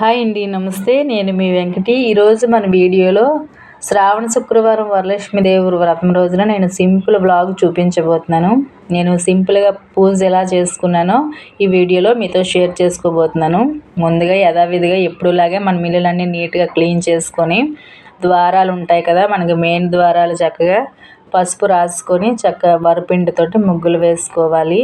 Hi అండి, నమస్తే. నేను మీ వెంకటి. ఈరోజు మన వీడియోలో శ్రావణ శుక్రవారం వరలక్ష్మి దేవి వ్రతం రోజున నేను సింపుల్ వ్లాగ్ చూపించబోతున్నాను. నేను సింపుల్గా పూజ ఎలా చేసుకున్నానో ఈ వీడియోలో మీతో షేర్ చేసుకోబోతున్నాను. ముందుగా యథావిధిగా ఎప్పుడులాగే మన ఇల్లులన్నీ నీట్గా క్లీన్ చేసుకొని, ద్వారాలు ఉంటాయి కదా మనకి, మెయిన్ ద్వారాలు చక్కగా పసుపు రాసుకొని చక్కగా వరపిండితోటి ముగ్గులు వేసుకోవాలి.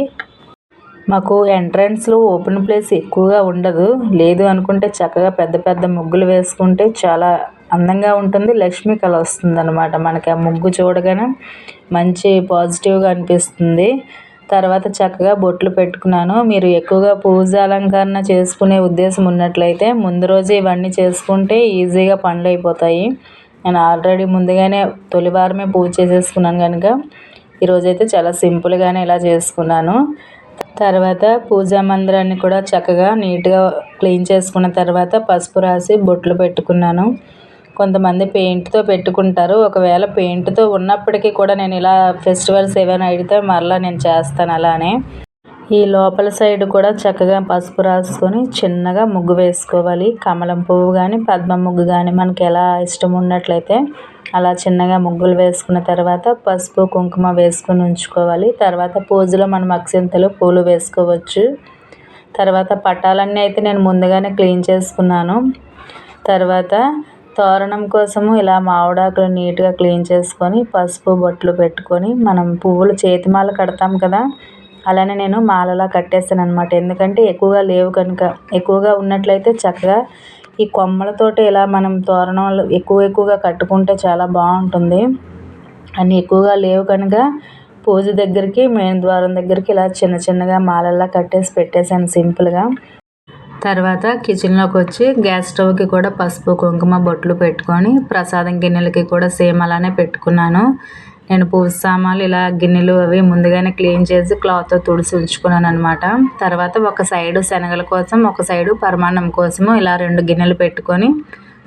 మాకు ఎంట్రన్స్లో ఓపెన్ ప్లేస్ ఎక్కువగా ఉండదు. లేదు అనుకుంటే చక్కగా పెద్ద పెద్ద ముగ్గులు వేసుకుంటే చాలా అందంగా ఉంటుంది, లక్ష్మీ కళ వస్తుంది అనమాట. మనకి ఆ ముగ్గు చూడగానే మంచి పాజిటివ్గా అనిపిస్తుంది. తర్వాత చక్కగా బొట్లు పెట్టుకున్నాను. మీరు ఎక్కువగా పూజ అలంకరణ చేసుకునే ఉద్దేశం ఉన్నట్లయితే ముందు రోజే ఇవన్నీ చేసుకుంటే ఈజీగా పనులు అయిపోతాయి. నేను ఆల్రెడీ ముందుగానే తొలివారమే పూజ చేసేసుకున్నాను కనుక ఈరోజైతే చాలా సింపుల్గానే ఇలా చేసుకున్నాను. తర్వాత పూజా మందిరాన్ని కూడా చక్కగా నీట్గా క్లీన్ చేసుకున్న తర్వాత పసుపు రాసి బొట్లు పెట్టుకున్నాను. కొంతమంది పెయింట్తో పెట్టుకుంటారు. ఒకవేళ పెయింట్తో ఉన్నప్పటికీ కూడా నేను ఇలా ఫెస్టివల్స్ ఏమైనా అడిగితే మరలా నేను చేస్తాను అలానే. ఈ లోపల సైడ్ కూడా చక్కగా పసుపు రాసుకొని చిన్నగా ముగ్గు వేసుకోవాలి. కమలం పువ్వు కానీ పద్మ ముగ్గు కానీ మనకి ఎలా ఇష్టం ఉన్నట్లయితే అలా చిన్నగా ముగ్గులు వేసుకున్న తర్వాత పసుపు కుంకుమ వేసుకొని ఉంచుకోవాలి. తర్వాత పూజలో మనం అక్షింతలు పూలు వేసుకోవచ్చు. తర్వాత పటాలన్నీ అయితే నేను ముందుగానే క్లీన్ చేసుకున్నాను. తర్వాత తోరణం కోసము ఇలా మామిడాకులు నీట్గా క్లీన్ చేసుకొని పసుపు బొట్లు పెట్టుకొని మనం పువ్వులు చేతిమాల కడతాం కదా, అలానే నేను మాలలా కట్టేస్తాను అనమాట. ఎందుకంటే ఎక్కువగా లేవు కనుక. ఎక్కువగా ఉన్నట్లయితే చక్కగా ఈ కొమ్మలతోటి ఇలా మనం తోరణాలు ఎక్కువగా కట్టుకుంటే చాలా బాగుంటుంది. అన్నీ ఎక్కువగా లేవు కనుక పూజ దగ్గరికి మెయిన్ ద్వారం దగ్గరికి ఇలా చిన్న చిన్నగా మాలల్లా కట్టేసి పెట్టేశాను సింపుల్గా. తర్వాత కిచెన్లోకి వచ్చి గ్యాస్ స్టవ్కి కూడా పసుపు కుంకుమ బొట్లు పెట్టుకొని ప్రసాదం గిన్నెలకి కూడా సేమ్ అలానే పెట్టుకున్నాను. నేను పూజ సామాన్లు ఇలా గిన్నెలు అవి ముందుగానే క్లీన్ చేసి క్లాత్తో తుడిచి ఉంచుకున్నాను అనమాట. తర్వాత ఒక సైడు శనగల కోసం, ఒక సైడు పరమాన్నం కోసము ఇలా 2 గిన్నెలు పెట్టుకొని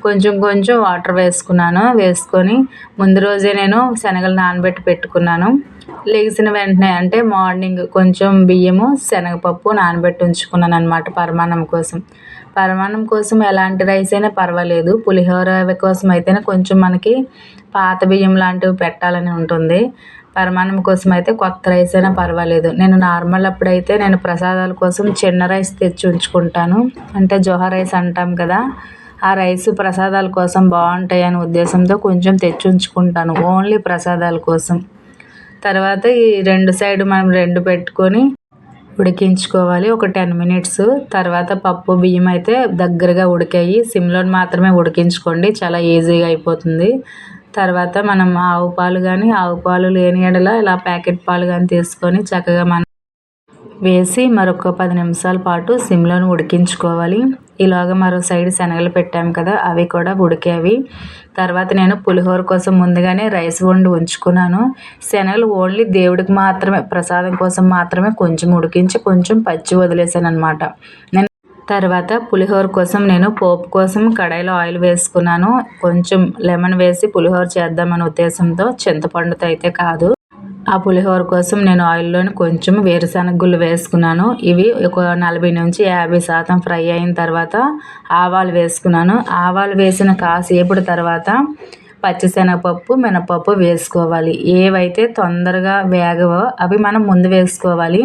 కొంచెం కొంచెం వాటర్ వేసుకొని ముందు రోజే నేను శనగలు నానబెట్టి పెట్టుకున్నాను. లెగిసిన వెంటనే అంటే మార్నింగ్ కొంచెం బియ్యము శనగపప్పు నానబెట్టి ఉంచుకున్నాను అనమాట పరమాన్నం కోసం. పరమాన్నం కోసం ఎలాంటి రైస్ అయినా పర్వాలేదు. పులిహోర కోసం అయితేనే కొంచెం మనకి పాత బియ్యం లాంటివి పెట్టాలని ఉంటుంది. పరమాన్నం కోసం అయితే కొత్త రైస్ అయినా పర్వాలేదు. నేను నార్మల్ అప్పుడైతే నేను ప్రసాదాల కోసం చిన్న రైస్ తెచ్చి ఉంచుకుంటాను. అంటే జొహా రైస్ అంటాం కదా, ఆ రైస్ ప్రసాదాల కోసం బాగుంటాయి అనే ఉద్దేశంతో కొంచెం తెచ్చి ఉంచుకుంటాను ఓన్లీ ప్రసాదాల కోసం. తర్వాత ఈ 2 సైడ్ మనం 2 పెట్టుకొని ఉడికించుకోవాలి ఒక 10 మినిట్స్. తర్వాత పప్పు బియ్యం అయితే దగ్గరగా ఉడికాయి. సిమ్లో మాత్రమే ఉడికించుకోండి, చాలా ఈజీగా అయిపోతుంది. తర్వాత మనం ఆవు పాలు లేని ఎడల ఇలా ప్యాకెట్ పాలు కానీ తీసుకొని చక్కగా మనం వేసి మరొక 10 నిమిషాల పాటు సిమ్లోని ఉడికించుకోవాలి. ఇలాగ మరో సైడ్ శనగలు పెట్టాము కదా, అవి కూడా ఉడికేవి. తర్వాత నేను పులిహోర కోసం ముందుగానే రైస్ వండి ఉంచుకున్నాను. శనగలు ఓన్లీ దేవుడికి మాత్రమే, ప్రసాదం కోసం మాత్రమే కొంచెం ఉడికించి కొంచెం పచ్చి వదిలేసాను అనమాట. నేను తర్వాత పులిహోర కోసం నేను పోపు కోసం కడాయిలో ఆయిల్ వేసుకున్నాను. కొంచెం లెమన్ వేసి పులిహోర చేద్దామనే ఉద్దేశంతో, చింతపండుతో అయితే కాదు. ఆ పులిహోర కోసం నేను ఆయిల్లోని కొంచెం వేరుశనగ గుళ్ళు వేసుకున్నాను. ఇవి ఒక 40 నుంచి 50% ఫ్రై అయిన తర్వాత ఆవాలు వేసుకున్నాను. ఆవాలు వేసిన కాసేపటి తర్వాత పచ్చిశనగపప్పు మినపప్పు వేసుకోవాలి. ఏవైతే తొందరగా వేగవో అవి మనం ముందు వేసుకోవాలి,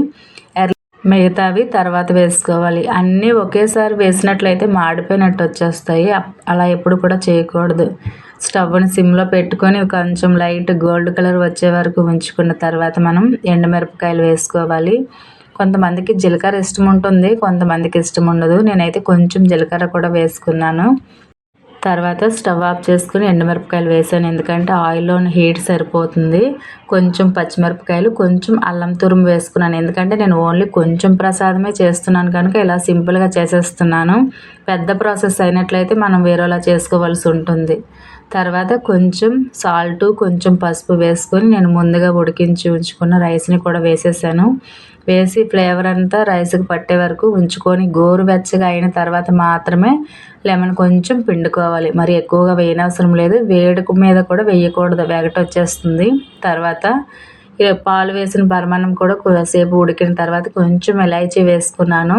మిగతావి తర్వాత వేసుకోవాలి. అన్నీ ఒకేసారి వేసినట్లయితే మాడిపోయినట్టు వచ్చేస్తాయి. అలా ఎప్పుడు కూడా చేయకూడదు. స్టవ్ని సిమ్లో పెట్టుకొని కొంచెం లైట్ గోల్డ్ కలర్ వచ్చే వరకు ఉంచుకున్న తర్వాత మనం ఎండుమిరపకాయలు వేసుకోవాలి. కొంతమందికి జీలకర్ర ఇష్టం ఉంటుంది, కొంతమందికి ఇష్టం ఉండదు. నేనైతే కొంచెం జీలకర్ర కూడా వేసుకున్నాను. తర్వాత స్టవ్ ఆఫ్ చేసుకుని ఎండుమిరపకాయలు వేసాను, ఎందుకంటే ఆయిల్లోని హీట్ సరిపోతుంది. కొంచెం పచ్చిమిరపకాయలు, కొంచెం అల్లం తురుము వేసుకున్నాను, ఎందుకంటే నేను ఓన్లీ కొంచెం ప్రసాదమే చేస్తున్నాను కనుక ఇలా సింపుల్గా చేసేస్తున్నాను. పెద్ద ప్రాసెస్ అయినట్లయితే మనం వేరేలా చేసుకోవాల్సి ఉంటుంది. తర్వాత కొంచెం సాల్ట్, కొంచెం పసుపు వేసుకొని నేను ముందుగా ఉడికించి ఉంచుకున్న రైస్ని కూడా వేసేసాను. వేసి ఫ్లేవర్ అంతా రైస్కి పట్టే వరకు ఉంచుకొని గోరువెచ్చగా అయిన తర్వాత మాత్రమే లెమన్ కొంచెం పిండుకోవాలి. మరి ఎక్కువగా వేయనవసరం లేదు. వేడికి మీద కూడా వేయకూడదు, వెగట వచ్చేస్తుంది. తర్వాత పాలు వేసిన పరమాన్నం కూడా కొద్దిసేపు ఉడికిన తర్వాత కొంచెం ఇలాచీ వేసుకున్నాను.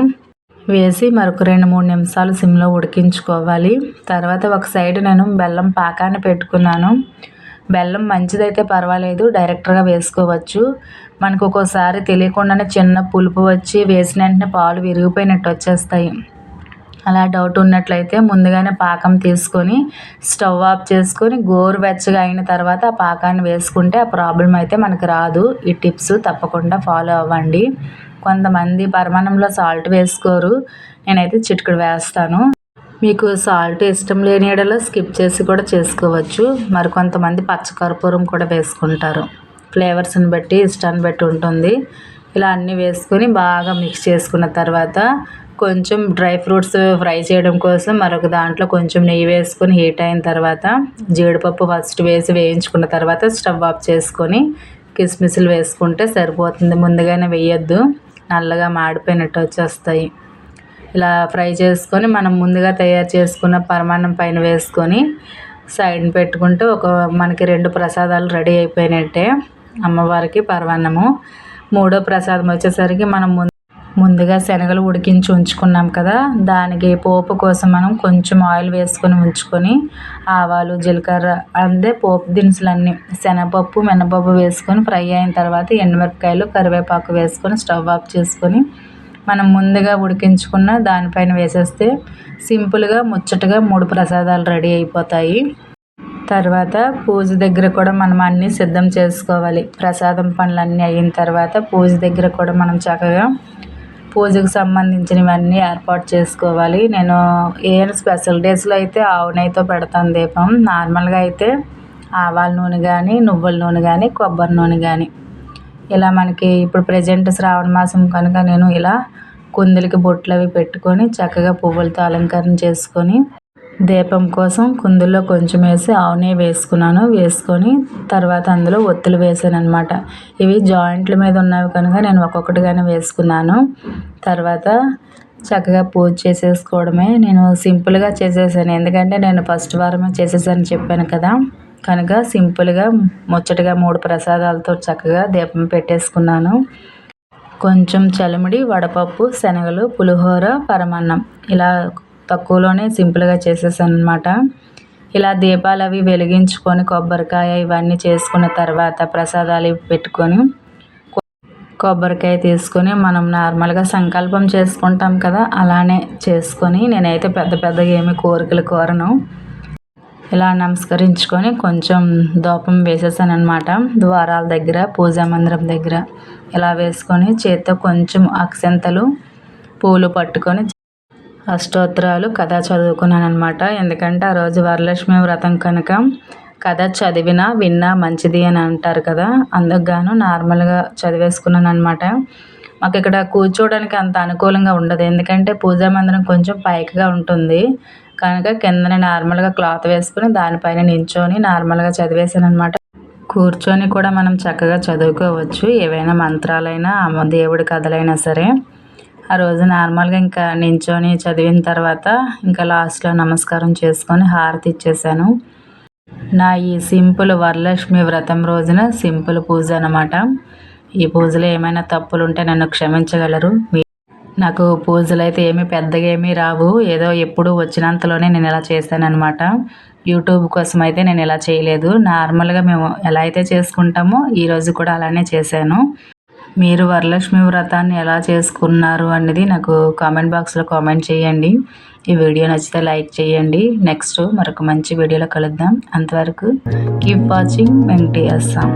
వేసి మరొక 2-3 నిమిషాలు సిమ్లో ఉడికించుకోవాలి. తర్వాత ఒక సైడ్ నేను బెల్లం పాకాన్ని పెట్టుకున్నాను. బెల్లం మంచిదైతే పర్వాలేదు, డైరెక్ట్గా వేసుకోవచ్చు. మనకు ఒక్కోసారి తెలియకుండానే చిన్న పులుపు వచ్చి వేసిన వెంటనే పాలు విరిగిపోయినట్టు వచ్చేస్తాయి. అలా డౌట్ ఉన్నట్లయితే ముందుగానే పాకం తీసుకొని స్టవ్ ఆఫ్ చేసుకొని గోరువెచ్చగా అయిన తర్వాత ఆ పాకాన్ని వేసుకుంటే ఆ ప్రాబ్లం అయితే మనకు రాదు. ఈ టిప్స్ తప్పకుండా ఫాలో అవ్వండి. కొంతమంది పరమాన్నంలో సాల్ట్ వేసుకోరు, నేనైతే చిటికెడు వేస్తాను. మీకు సాల్ట్ ఇష్టం లేని యెడల స్కిప్ చేసి కూడా చేసుకోవచ్చు. మరి కొంతమంది పచ్చకర్పూరం కూడా వేసుకుంటారు. ఫ్లేవర్స్ని బట్టి ఇష్టాన్ని బట్టి ఉంటుంది. ఇలా అన్నీ వేసుకొని బాగా మిక్స్ చేసుకున్న తర్వాత కొంచెం డ్రై ఫ్రూట్స్ ఫ్రై చేయడం కోసం మరొక దాంట్లో కొంచెం నెయ్యి వేసుకొని హీట్ అయిన తర్వాత జీడిపప్పు ఫస్ట్ వేసి వేయించుకున్న తర్వాత స్టవ్ ఆఫ్ చేసుకొని కిస్మిస్లు వేసుకుంటే సరిపోతుంది. ముందుగానే వేయొద్దు, నల్లగా మాడిపోయినట్టు వచ్చేస్తాయి. ఇలా ఫ్రై చేసుకొని మనం ముందుగా తయారు చేసుకున్న పరమాన్నం పైన వేసుకొని సైడ్ని పెట్టుకుంటే మనకి 2 ప్రసాదాలు రెడీ అయిపోయినట్టే. అమ్మవారికి పరమాన్నము. మూడో ప్రసాదం వచ్చేసరికి మనం ముందుగా శనగలు ఉడికించి ఉంచుకున్నాం కదా, దానికి పోపు కోసం మనం కొంచెం ఆయిల్ వేసుకొని ఉంచుకొని ఆవాలు, జీలకర్ర అందే పోపు దినుసులన్నీ శనగపప్పు, మినపప్పు వేసుకొని ఫ్రై అయిన తర్వాత ఎండుమిరపకాయలు, కరివేపాకు వేసుకొని స్టవ్ ఆఫ్ చేసుకొని మనం ముందుగా ఉడికించుకున్న దానిపైన వేసేస్తే సింపుల్గా ముచ్చటగా 3 ప్రసాదాలు రెడీ అయిపోతాయి. తర్వాత పూజ దగ్గర కూడా మనం అన్నీ సిద్ధం చేసుకోవాలి. ప్రసాదం పనులన్నీ అయిన తర్వాత పూజ దగ్గర కూడా మనం చక్కగా పూజకు సంబంధించినవన్నీ ఏర్పాటు చేసుకోవాలి. నేను స్పెషల్ డేస్లో అయితే ఆవు నెయ్యితో పెడతాను దీపం. నార్మల్గా అయితే ఆవాల నూనె కానీ, నువ్వుల నూనె కానీ, కొబ్బరి నూనె కానీ. ఇలా మనకి ఇప్పుడు ప్రజెంట్ శ్రావణ మాసం కనుక నేను ఇలా కుందులకి బొట్లు అవి పెట్టుకొని చక్కగా పువ్వులతో అలంకరణ చేసుకొని దీపం కోసం కుందుల్లో కొంచెం వేసి ఆవు నెయ్యి వేసుకున్నాను. వేసుకొని తర్వాత అందులో ఒత్తులు వేసాను అనమాట. ఇవి జాయింట్ల మీద ఉన్నవి కనుక నేను ఒక్కొక్కటిగానే వేసుకున్నాను. తర్వాత చక్కగా పూజ చేసేసుకోవడమే. నేను సింపుల్గా చేసేసాను, ఎందుకంటే నేను ఫస్ట్ వారమే చేసేసాను చెప్పాను కదా. కనుక సింపుల్గా ముచ్చటగా 3 ప్రసాదాలతో చక్కగా దీపం పెట్టేసుకున్నాను. కొంచెం చలిమిడి, వడపప్పు, శనగలు, పులిహోర, పరమాన్నం ఇలా తక్కువలోనే సింపుల్గా చేసేసాను అనమాట. ఇలా దీపాలు అవి వెలిగించుకొని కొబ్బరికాయ ఇవన్నీ చేసుకున్న తర్వాత ప్రసాదాలు పెట్టుకొని కొబ్బరికాయ తీసుకొని మనం నార్మల్గా సంకల్పం చేసుకుంటాం కదా, అలానే చేసుకొని నేనైతే పెద్దగా ఏమి కోరికలు కోరను. ఇలా నమస్కరించుకొని కొంచెం ధూపం వేసేసాను అనమాట. ద్వారాల దగ్గర, పూజా మందిరం దగ్గర ఇలా వేసుకొని చేత్తో కొంచెం అక్షంతలు, పూలు పట్టుకొని అష్టోత్తరాలు కథ చదువుకున్నాను అనమాట. ఎందుకంటే ఆ రోజు వరలక్ష్మి వ్రతం కనుక కథ చదివినా విన్నా మంచిది అని అంటారు కదా, అందుకు గాను నార్మల్గా చదివేసుకున్నాను అనమాట. మాకు ఇక్కడ కూర్చోవడానికి అంత అనుకూలంగా ఉండదు, ఎందుకంటే పూజా మందిరం కొంచెం పైకిగా ఉంటుంది కనుక కిందనే నార్మల్గా క్లాత్ వేసుకుని దానిపైన నించొని నార్మల్గా చదివేసాను అనమాట. కూర్చొని కూడా మనం చక్కగా చదువుకోవచ్చు, ఏవైనా మంత్రాలైనా దేవుడి కథలైనా సరే. ఆ రోజు నార్మల్గా ఇంకా నించొని చదివిన తర్వాత ఇంకా లాస్ట్లో నమస్కారం చేసుకొని హారతి ఇచ్చేసాను. నా ఈ సింపుల్ వరలక్ష్మి వ్రతం రోజున సింపుల్ పూజ అన్నమాట. ఈ పూజలో ఏమైనా తప్పులు ఉంటే నన్ను క్షమించగలరు. నాకు పూజలు అయితే పెద్దగా ఏమీ రావు, ఏదో ఎప్పుడు వచ్చినంతలోనే నేను ఇలా చేశానన్నమాట. యూట్యూబ్ కోసం అయితే నేను ఇలా చేయలేదు, నార్మల్గా మేము ఎలా అయితే చేసుకుంటామో ఈరోజు కూడా అలానే చేశాను. మీరు వరలక్ష్మి వ్రతాన్ని ఎలా చేసుకున్నారు అనేది నాకు కామెంట్ బాక్స్లో కామెంట్ చేయండి. ఈ వీడియో నచ్చితే లైక్ చేయండి. నెక్స్ట్ మరొక మంచి వీడియోలో కలుద్దాం. అంతవరకు కీప్ వాచింగ్ వెంకటీ అస్సాం.